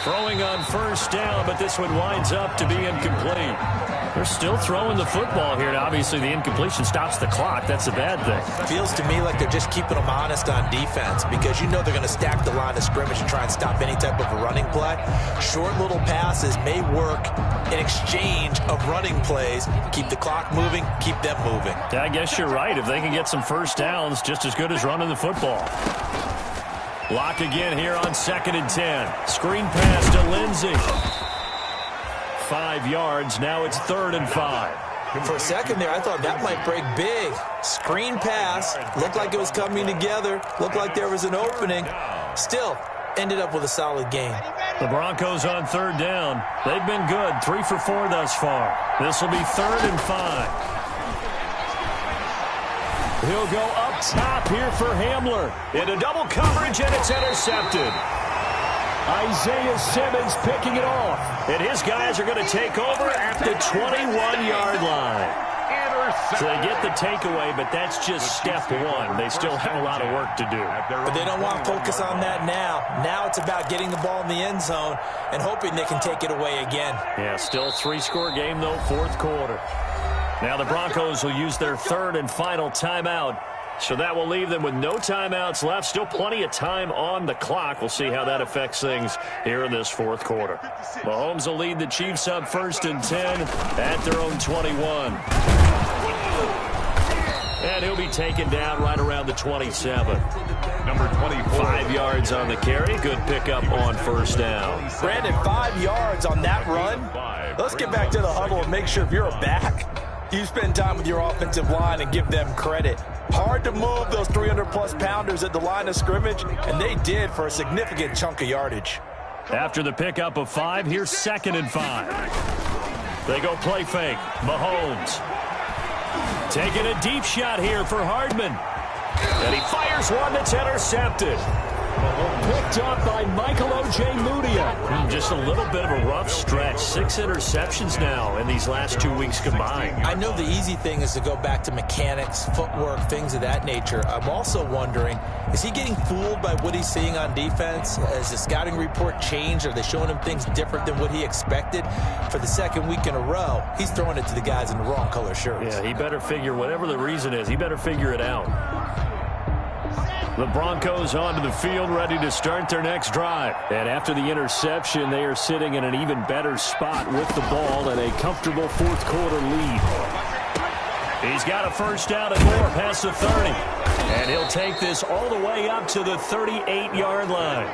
Throwing on 1st down, but this one winds up to be incomplete. They're still throwing the football here. Now, obviously, the incompletion stops the clock. That's a bad thing. Feels to me like they're just keeping them honest on defense because you know they're going to stack the line of scrimmage and try and stop any type of a running play. Short little passes may work in exchange of running plays. Keep the clock moving, keep them moving. I guess you're right. If they can get some 1st downs, just as good as running the football. Lock again here on 2nd and 10. Screen pass to Lindsey. 5 yards. Now it's 3rd and 5. For a second there, I thought that might break big. Screen pass. Looked like it was coming together. Looked like there was an opening. Still, ended up with a solid game. The Broncos on 3rd down. They've been good. 3 for 4 thus far. This will be 3rd and 5. He'll go up top here for Hamler. Into double coverage, and it's intercepted. Isaiah Simmons picking it off. And his guys are going to take over at the 21-yard line. So they get the takeaway, but that's just step one. They still have a lot of work to do. But they don't want to focus on that now. Now it's about getting the ball in the end zone and hoping they can take it away again. Yeah, still a 3-score game, though, 4th quarter. Now the Broncos will use their 3rd and final timeout. So that will leave them with no timeouts left. Still plenty of time on the clock. We'll see how that affects things here in this 4th quarter. Mahomes will lead the Chiefs up 1st and 10 at their own 21. And he'll be taken down right around the 27. Number 24. 5 yards on the carry. Good pickup on 1st down. Brandon, 5 yards on that run. Let's get back to the huddle and make sure if you're a back, you spend time with your offensive line and give them credit. Hard to move those 300-plus pounders at the line of scrimmage, and they did for a significant chunk of yardage. After the pickup of 5, here's 2nd and 5. They go play fake. Mahomes taking a deep shot here for Hardman. And he fires one that's intercepted. Picked up by Michael Ojemudia. Just a little bit of a rough stretch. 6 interceptions now in these last 2 weeks combined. I know the easy thing is to go back to mechanics, footwork, things of that nature. I'm also wondering, is he getting fooled by what he's seeing on defense? Has the scouting report changed? Are they showing him things different than what he expected? For the 2nd week in a row, he's throwing it to the guys in the wrong color shirts. Yeah, he better figure, whatever the reason is, he better figure it out. The Broncos onto the field, ready to start their next drive. And after the interception, they are sitting in an even better spot with the ball and a comfortable 4th quarter lead. He's got a 1st down and more past the 30. And he'll take this all the way up to the 38-yard line.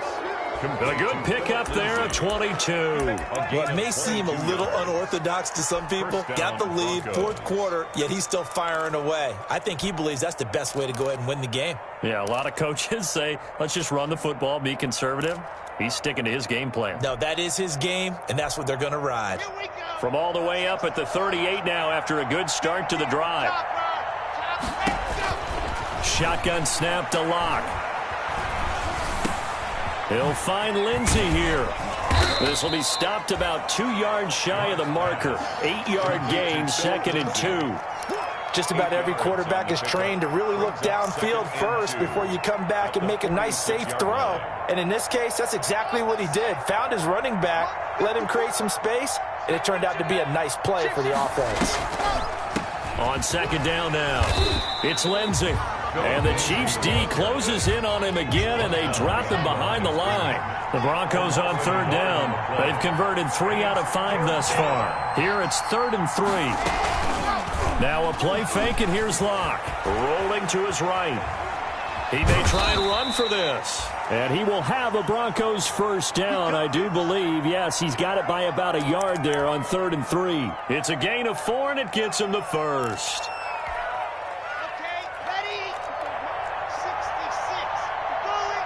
A good pickup there at 22. Well, it may seem a little unorthodox to some people. Got the lead, 4th quarter, yet he's still firing away. I think he believes that's the best way to go ahead and win the game. Yeah, a lot of coaches say, let's just run the football, be conservative. He's sticking to his game plan. No, that is his game, and that's what they're going to ride. From all the way up at the 38 now after a good start to the drive. Shotgun snap to Lock. He'll find Lindsey here. This will be stopped about 2 yards shy of the marker. 8-yard gain, 2nd and 2. Just about every quarterback is trained to really look downfield first before you come back and make a nice, safe throw. And in this case, that's exactly what he did. Found his running back, let him create some space, and it turned out to be a nice play for the offense. On 2nd down now, it's Lindsey. And the Chiefs D closes in on him again, and they drop him behind the line. The Broncos on 3rd down. They've converted 3 out of 5 thus far. Here it's 3rd and 3. Now a play fake, and here's Locke. Rolling to his right. He may try and run for this. And he will have a Broncos first down, I do believe. Yes, he's got it by about a yard there on 3rd and 3. It's a gain of 4, and it gets him the first. Okay, ready? 66. Bullet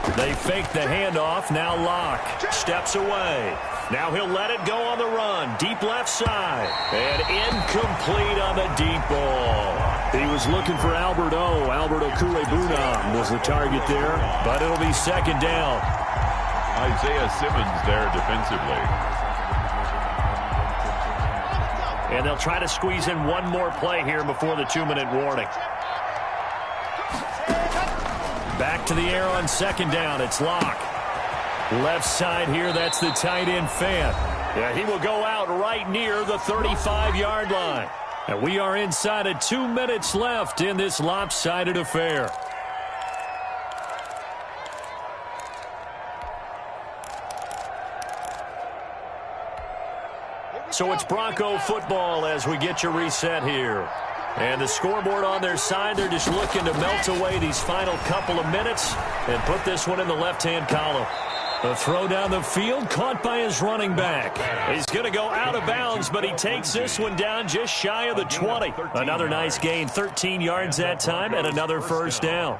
run. They fake the handoff. Now Locke steps away. Now he'll let it go on the run. Deep left side. And incomplete on the deep ball. He was looking for Albert O. Albert Okuebunam was the target there. But it'll be 2nd down. Isaiah Simmons there defensively. And they'll try to squeeze in one more play here before the 2-minute warning. Back to the air on 2nd down. It's Locke. Left side here, that's the tight end Fant. Yeah, he will go out right near the 35-yard line. And we are inside of 2 minutes left in this lopsided affair. So it's Bronco football as we get you reset here. And the scoreboard on their side, they're just looking to melt away these final couple of minutes and put this one in the left-hand column. The throw down the field, caught by his running back. He's going to go out of bounds, but he takes this one down just shy of the 20. Another nice gain, 13 yards that time, and another first down.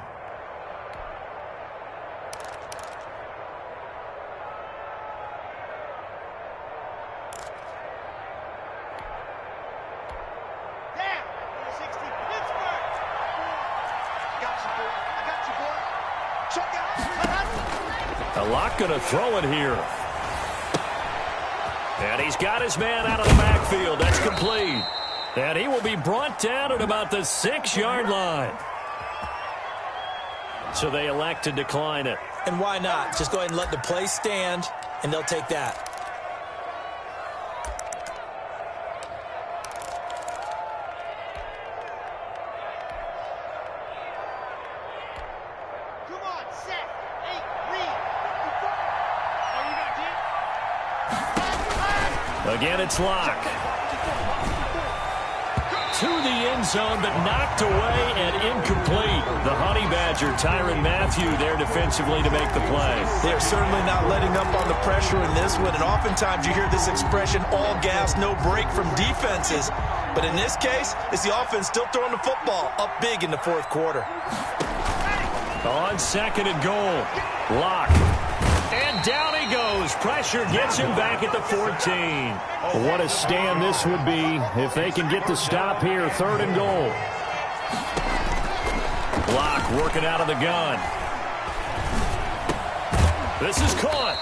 Locke going to throw it here. And he's got his man out of the backfield. That's complete. And he will be brought down at about the 6-yard line. So they elect to decline it. And why not? Just go ahead and let the play stand, and they'll take that. Again, it's Locke. To the end zone, but knocked away and incomplete. The Honey Badger, Tyrann Mathieu, there defensively to make the play. They're certainly not letting up on the pressure in this one, and oftentimes you hear this expression, all gas, no break from defenses. But in this case, it's the offense still throwing the football up big in the 4th quarter. On 2nd and goal, Locke. And down he goes. Pressure gets him back at the 14. What a stand this would be if they can get the stop here. 3rd and goal. Locke working out of the gun. This is caught.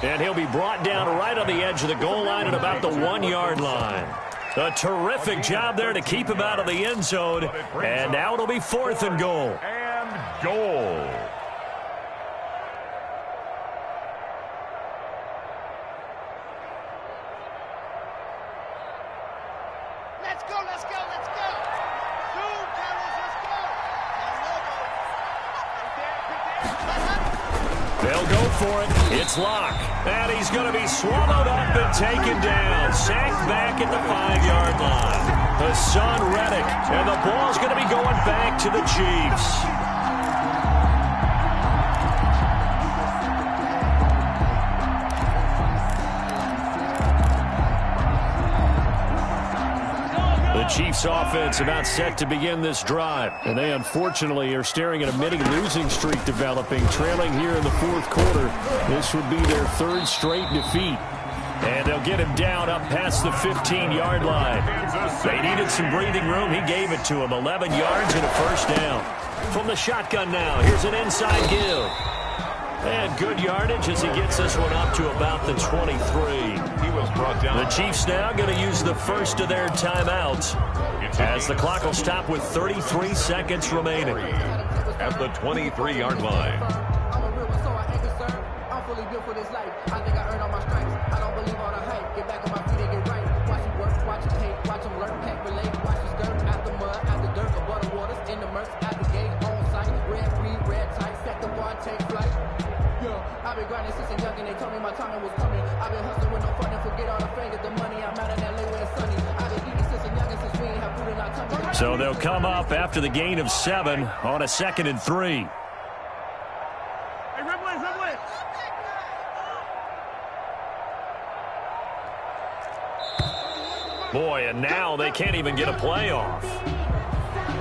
And he'll be brought down right on the edge of the goal line at about the 1-yard line. A terrific job there to keep him out of the end zone. And now it'll be 4th and goal. And goal. They'll go for it. It's Locke. And he's going to be swallowed up and taken down. Sacked back at the 5-yard line. Hassan Reddick. And the ball's going to be going back to the Chiefs. The Chiefs offense about set to begin this drive. And they unfortunately are staring at a mini losing streak developing, trailing here in the 4th quarter. This would be their 3rd straight defeat. And they'll get him down up past the 15-yard line. They needed some breathing room. He gave it to him. 11 yards and a first down. From the shotgun now, here's an inside give. And good yardage as he gets this one up to about the 23. He was brought down. The Chiefs now going to use the first of their timeouts as the clock will stop with 33 seconds remaining. At the 23-yard line. I'm fully built for this life. I think I earned all my stripes. I don't believe all the hype. Get back on my feet and get right. Watch him work, watch him hate, watch him learn, can't relate. Watch his dirt, after mud, after dirt, above the waters, in the murks, at the gate, on site. Red, green, red, tight, set the bar, take flight. Yeah. I've been grinding since a young and they told me my timing was coming. I've been hustling with no fun and forget all the fingers, the money. I'm out in LA where it's sunny. I've been eating since a young and since we ain't have food in our tummy. So they'll come up after the gain of 7 on a 2nd and 3. Boy, and now they can't even get a play off.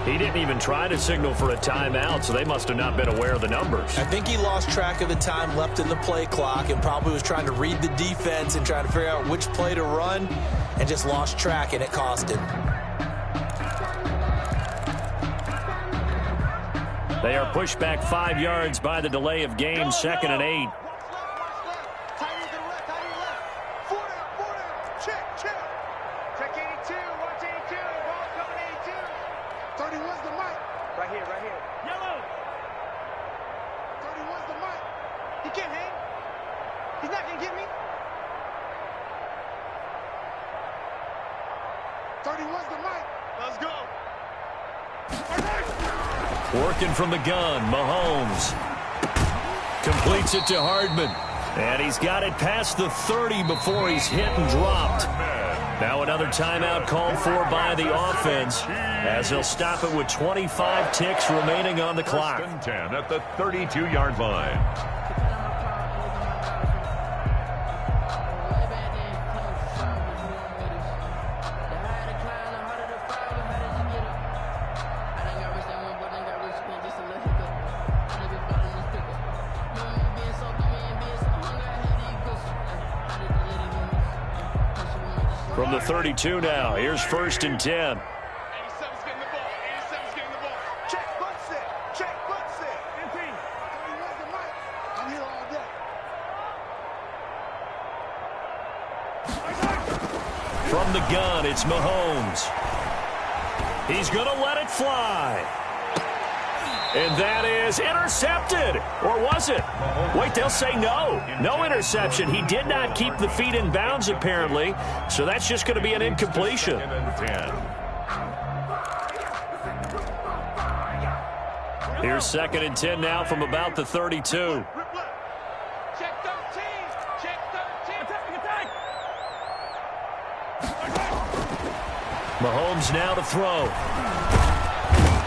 He didn't even try to signal for a timeout, so they must have not been aware of the numbers. I think he lost track of the time left in the play clock and probably was trying to read the defense and trying to figure out which play to run and just lost track, and it cost him. They are pushed back 5 yards by the delay of game, 2nd and 8. Working from the gun, Mahomes completes it to Hardman. And he's got it past the 30 before he's hit and dropped. Now another timeout called for by the offense as they'll stop it with 25 ticks remaining on the clock. 1st and 10 at the 32-yard line. From the 32 now, here's 1st and 10. 87's getting the ball. 87's getting the ball. Check, butt set. Check, butt set. 15. 31's the mic. I'm here all day. From the gun, it's Mahomes. He's going to let it fly. And that is intercepted. Or was it? Wait, they'll say no. No interception. He did not keep the feet in bounds, apparently. So that's just going to be an incompletion. 2nd and 10. Here's 2nd and 10 now from about the 32. Check 13. Check 13. Attack. Mahomes now to throw.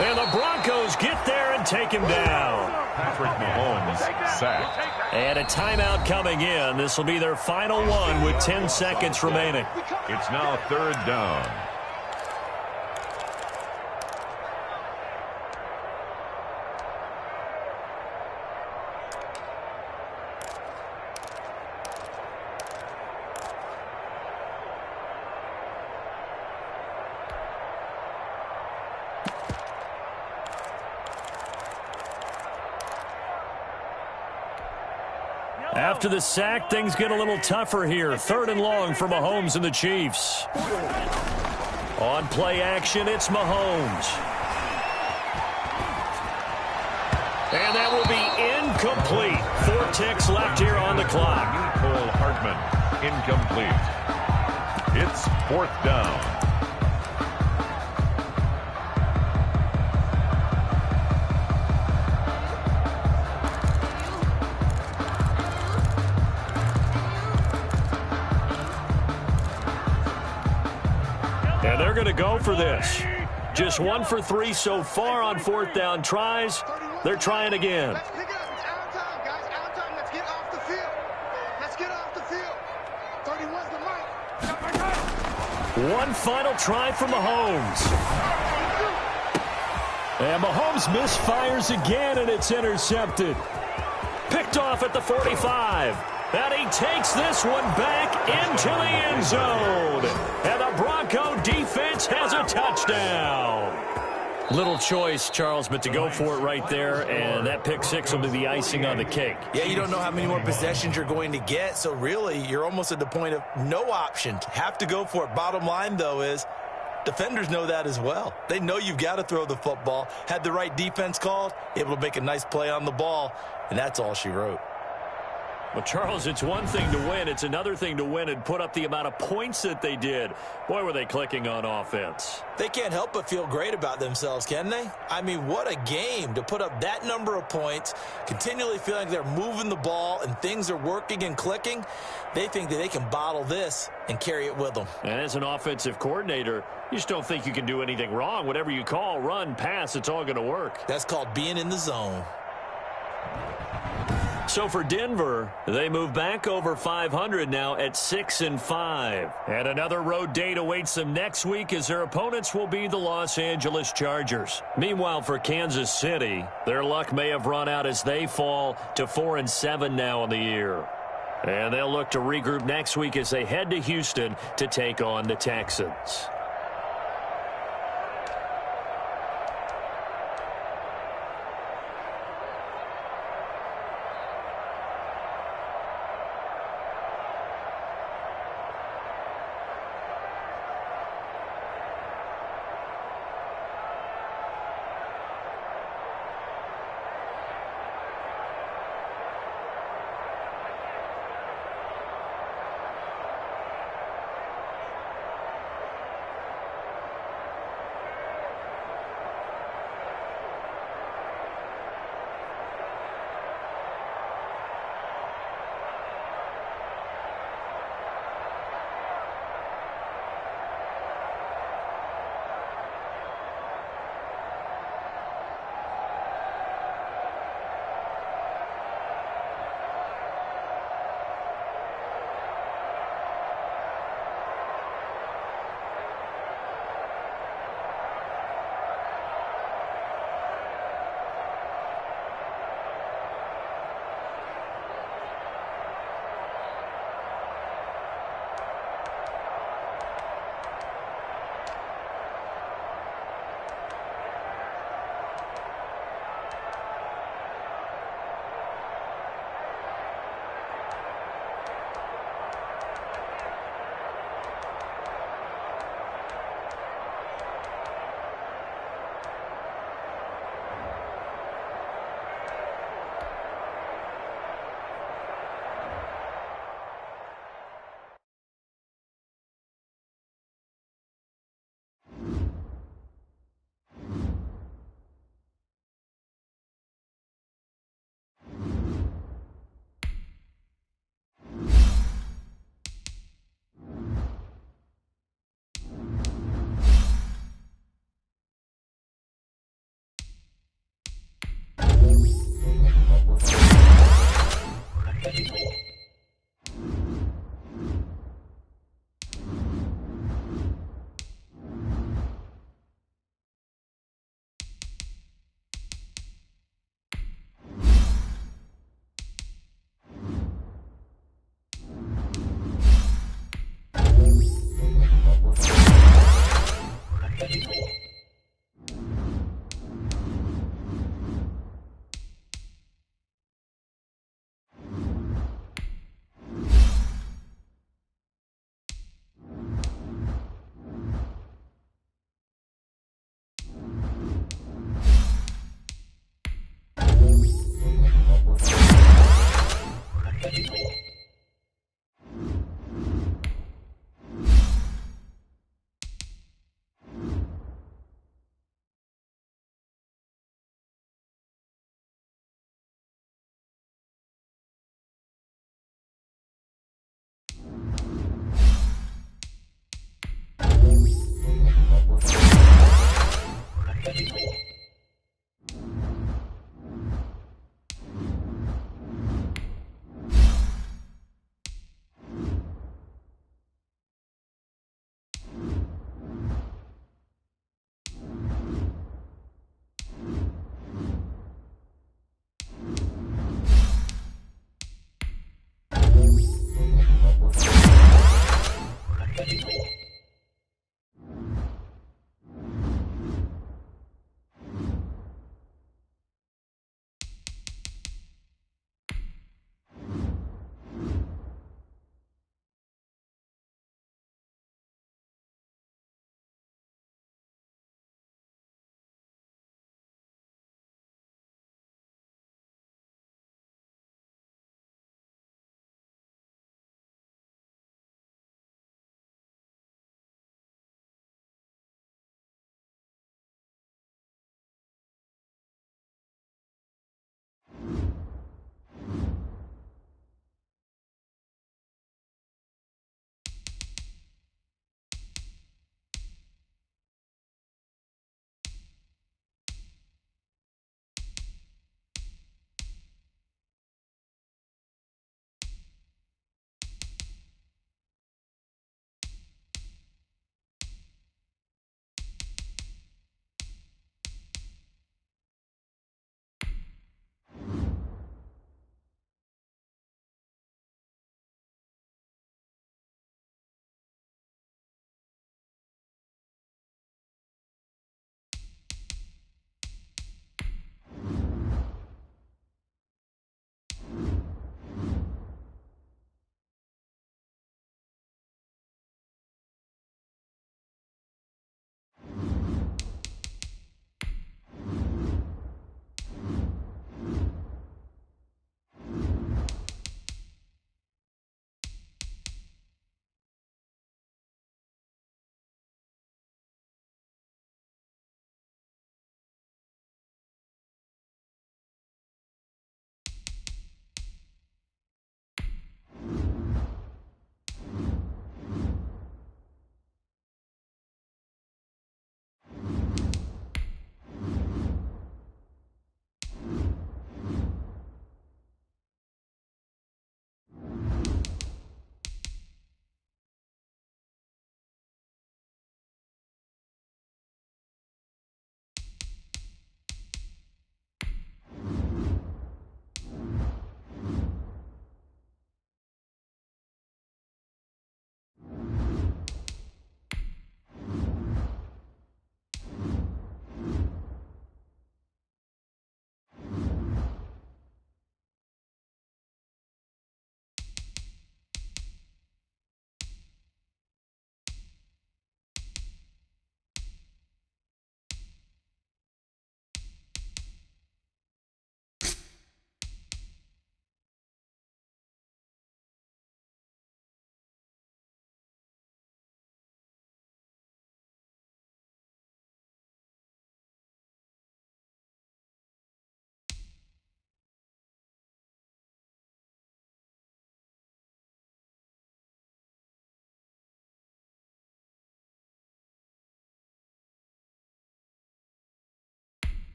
And the Broncos get there and take him down. Patrick Mahomes sacked. And a timeout coming in. This will be their final one with 10 seconds remaining. It's now 3rd down. After the sack, things get a little tougher here. 3rd and long for Mahomes and the Chiefs. On play action, it's Mahomes. And that will be incomplete. 4 ticks left here on the clock. Cole Hardman, incomplete. It's 4th down. And they're going to go for this. Just 1 for 3 so far on 4th down tries. They're trying again. Let's pick it up. It's out of time, guys. Out of time. Let's get off the field. Let's get off the field. 31's the mic. One final try for Mahomes. And Mahomes misfires again, and it's intercepted. Picked off at the 45. And he takes this one back into the end zone. And the Bronco defense has a touchdown. Little choice, Charles, but to go for it right there, and that pick 6 will be the icing on the cake. Yeah, you don't know how many more possessions you're going to get, so really you're almost at the point of no option. Have to go for it. Bottom line, though, is defenders know that as well. They know you've got to throw the football. Had the right defense called, able to make a nice play on the ball, and that's all she wrote. Well, Charles, it's one thing to win. It's another thing to win and put up the amount of points that they did. Boy, were they clicking on offense. They can't help but feel great about themselves, can they? I mean, what a game to put up that number of points, continually feeling like they're moving the ball and things are working and clicking. They think that they can bottle this and carry it with them. And as an offensive coordinator, you just don't think you can do anything wrong. Whatever you call, run, pass, it's all going to work. That's called being in the zone. So for Denver, they move back over 500 now at 6-5. And another road date awaits them next week as their opponents will be the Los Angeles Chargers. Meanwhile, for Kansas City, their luck may have run out as they fall to 4-7 now in the year. And they'll look to regroup next week as they head to Houston to take on the Texans.